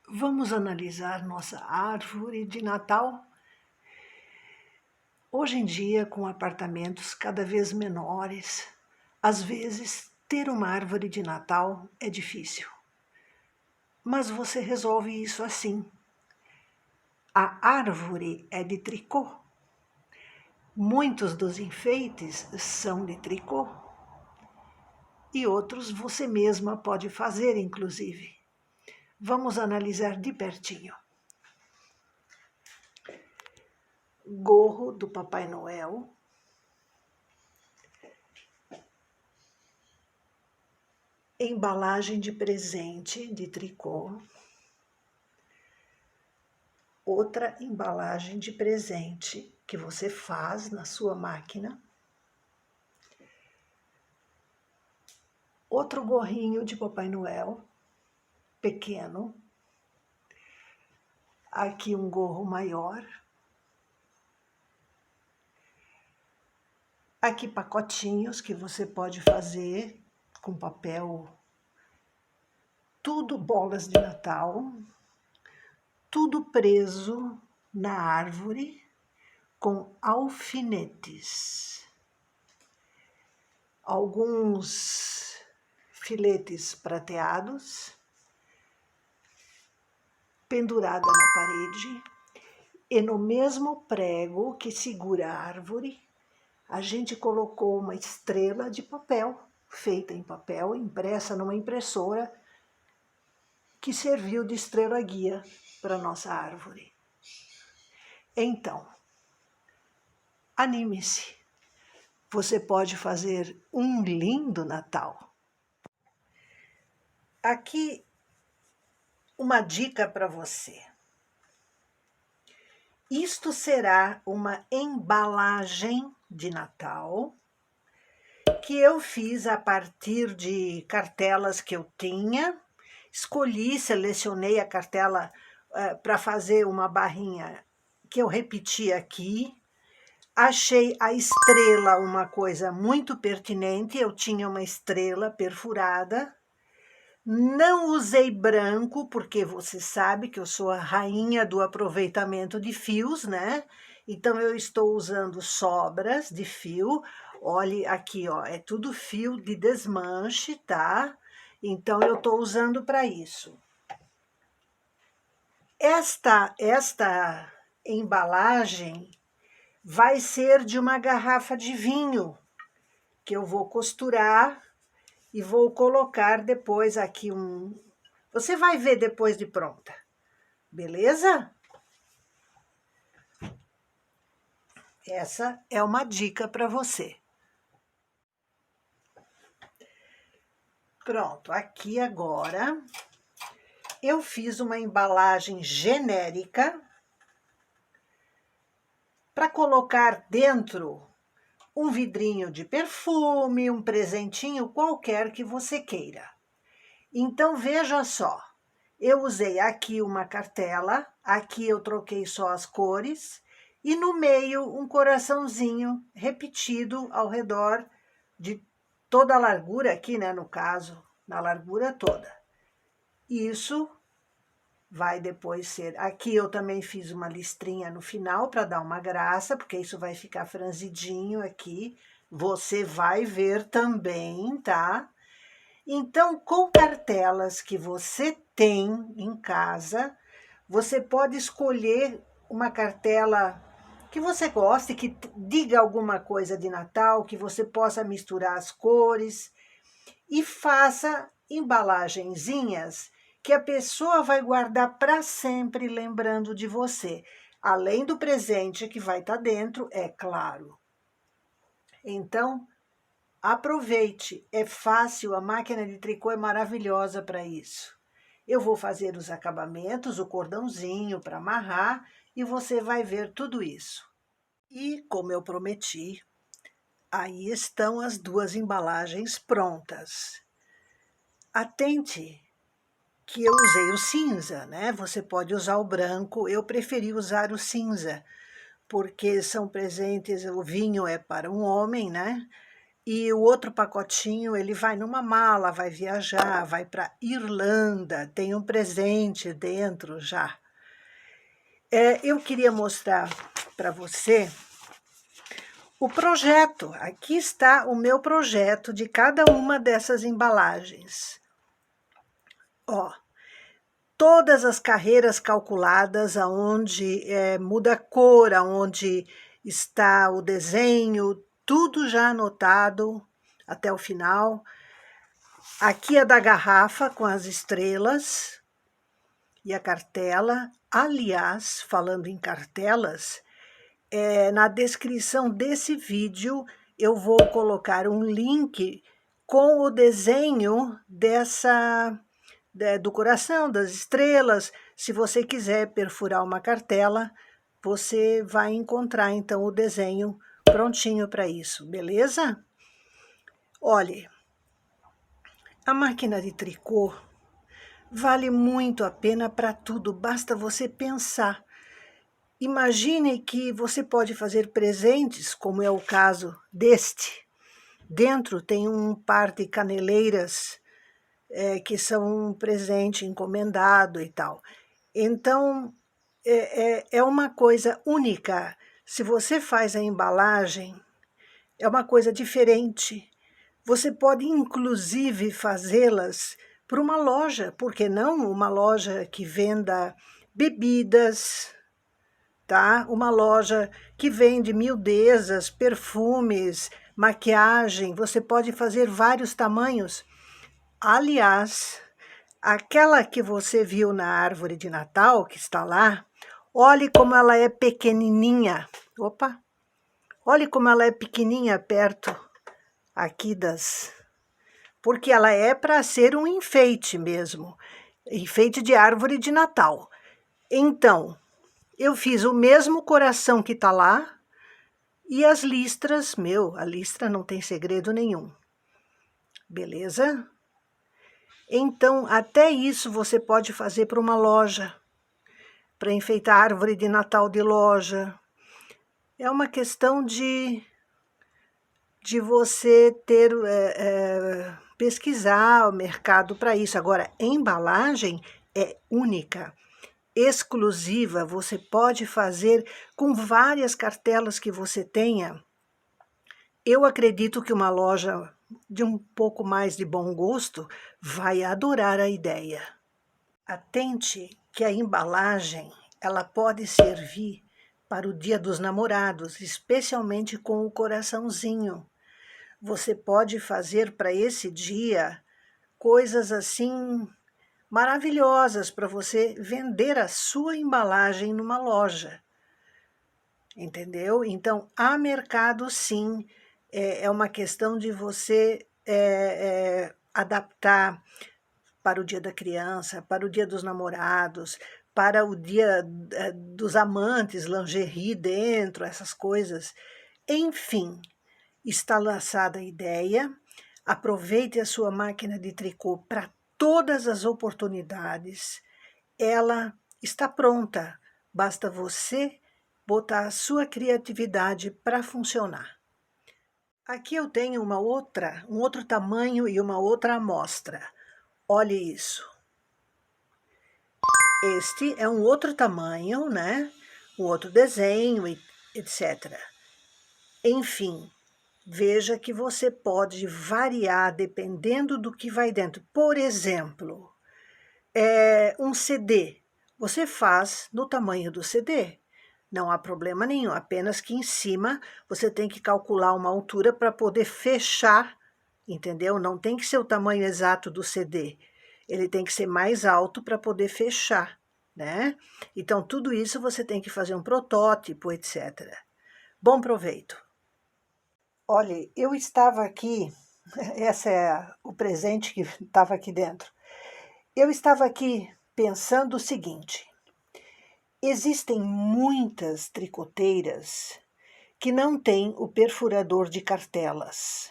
Vamos analisar nossa árvore de Natal? Hoje em dia, com apartamentos cada vez menores, às vezes ter uma árvore de Natal é difícil. Mas você resolve isso assim. A árvore é de tricô. Muitos dos enfeites são de tricô. E outros você mesma pode fazer, inclusive. Vamos analisar de pertinho. Gorro do Papai Noel. Embalagem de presente de tricô. Outra embalagem de presente que você faz na sua máquina. Outro gorrinho de Papai Noel, pequeno. Aqui um gorro maior. Aqui pacotinhos que você pode fazer com papel. Tudo bolas de Natal. Tudo preso na árvore com alfinetes. Alguns filetes prateados, pendurada na parede, e no mesmo prego que segura a árvore, a gente colocou uma estrela de papel, feita em papel, impressa numa impressora, que serviu de estrela guia para nossa árvore. Então, anime-se. Você pode fazer um lindo Natal. Aqui uma dica para você. Isto será uma embalagem de Natal que eu fiz a partir de cartelas que eu tinha. Escolhi, selecionei a cartela para fazer uma barrinha que eu repeti aqui. Achei a estrela uma coisa muito pertinente, eu tinha uma estrela perfurada. Não usei branco, porque você sabe que eu sou a rainha do aproveitamento de fios, né? Então, eu estou usando sobras de fio. Olhe aqui, ó, é tudo fio de desmanche, tá? Então, eu estou usando para isso. Esta embalagem vai ser de uma garrafa de vinho, que eu vou costurar e vou colocar depois aqui um... Você vai ver depois de pronta, beleza? Essa é uma dica para você. Pronto, aqui agora eu fiz uma embalagem genérica para colocar dentro um vidrinho de perfume, um presentinho qualquer que você queira. Então, veja só, eu usei aqui uma cartela, aqui eu troquei só as cores, e no meio um coraçãozinho repetido ao redor de toda a largura aqui, né, no caso, na largura toda. Isso vai depois ser... Aqui eu também fiz uma listrinha no final para dar uma graça, porque isso vai ficar franzidinho aqui. Você vai ver também, tá? Então, com cartelas que você tem em casa, você pode escolher uma cartela que você goste, que diga alguma coisa de Natal, que você possa misturar as cores e faça embalagenzinhas que a pessoa vai guardar para sempre lembrando de você, além do presente que vai estar dentro, é claro. Então, aproveite, é fácil, a máquina de tricô é maravilhosa para isso. Eu vou fazer os acabamentos, o cordãozinho para amarrar e você vai ver tudo isso. E, como eu prometi, aí estão as duas embalagens prontas. Atente que eu usei o cinza, né? Você pode usar o branco, eu preferi usar o cinza, porque são presentes, o vinho é para um homem, né? E o outro pacotinho, ele vai numa mala, vai viajar, vai para Irlanda, tem um presente dentro já. Eu queria mostrar para você o projeto. Aqui está o meu projeto de cada uma dessas embalagens. Ó, todas as carreiras calculadas, aonde muda a cor, aonde está o desenho, tudo já anotado até o final. Aqui é da garrafa com as estrelas e a cartela. Aliás, falando em cartelas, na descrição desse vídeo eu vou colocar um link com o desenho do coração, das estrelas. Se você quiser perfurar uma cartela, você vai encontrar então o desenho prontinho para isso, beleza? Olhe, a máquina de tricô vale muito a pena para tudo, basta você pensar. Imagine que você pode fazer presentes, como é o caso deste. Dentro tem um par de caneleiras que são um presente encomendado e tal. Então, é uma coisa única. Se você faz a embalagem, é uma coisa diferente. Você pode, inclusive, fazê-las para uma loja, por que não? Uma loja que venda bebidas, tá? Uma loja que vende miudezas, perfumes, maquiagem. Você pode fazer vários tamanhos. Aliás, aquela que você viu na árvore de Natal, que está lá, olhe como ela é pequenininha. Opa! Olhe como ela é pequenininha perto aqui das... Porque ela é para ser um enfeite mesmo. Enfeite de árvore de Natal. Então, eu fiz o mesmo coração que está lá e as listras, a listra não tem segredo nenhum. Beleza? Então, até isso você pode fazer para uma loja, para enfeitar a árvore de Natal de loja. É uma questão de você ter, pesquisar o mercado para isso. Agora, a embalagem é única, exclusiva, você pode fazer com várias cartelas que você tenha. Eu acredito que uma loja de um pouco mais de bom gosto vai adorar a ideia. Atente que a embalagem, ela pode servir para o Dia dos Namorados, especialmente com o coraçãozinho. Você pode fazer para esse dia coisas assim maravilhosas para você vender a sua embalagem numa loja. Entendeu? Então, há mercado sim, é uma questão de você adaptar para o Dia da Criança, para o Dia dos Namorados, para o Dia dos Amantes, lingerie dentro, essas coisas. Enfim, está lançada a ideia, aproveite a sua máquina de tricô para todas as oportunidades, ela está pronta, basta você botar a sua criatividade para funcionar. Aqui eu tenho um outro tamanho e uma outra amostra. Olhe isso. Este é um outro tamanho, né? Um outro desenho, etc. Enfim, veja que você pode variar dependendo do que vai dentro. Por exemplo, um CD. Você faz no tamanho do CD. Não há problema nenhum, apenas que em cima você tem que calcular uma altura para poder fechar, entendeu? Não tem que ser o tamanho exato do CD. Ele tem que ser mais alto para poder fechar, né? Então, tudo isso você tem que fazer um protótipo, etc. Bom proveito! Olha, eu estava aqui, esse é o presente que estava aqui dentro. Eu estava aqui pensando o seguinte: existem muitas tricoteiras que não têm o perfurador de cartelas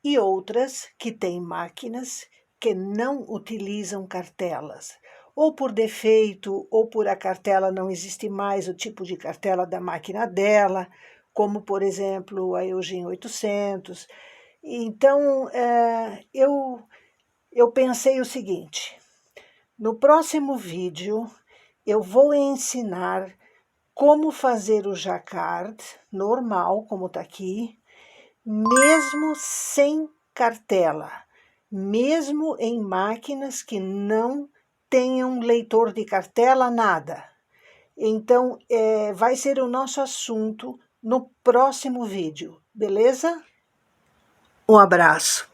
e outras que têm máquinas que não utilizam cartelas, ou por defeito, ou por a cartela não existe mais, o tipo de cartela da máquina dela, como, por exemplo, a Eugene 800. Então, eu pensei o seguinte: no próximo vídeo, eu vou ensinar como fazer o jacquard normal, como está aqui, mesmo sem cartela, mesmo em máquinas que não tenham leitor de cartela, nada. Então, vai ser o nosso assunto no próximo vídeo, beleza? Um abraço.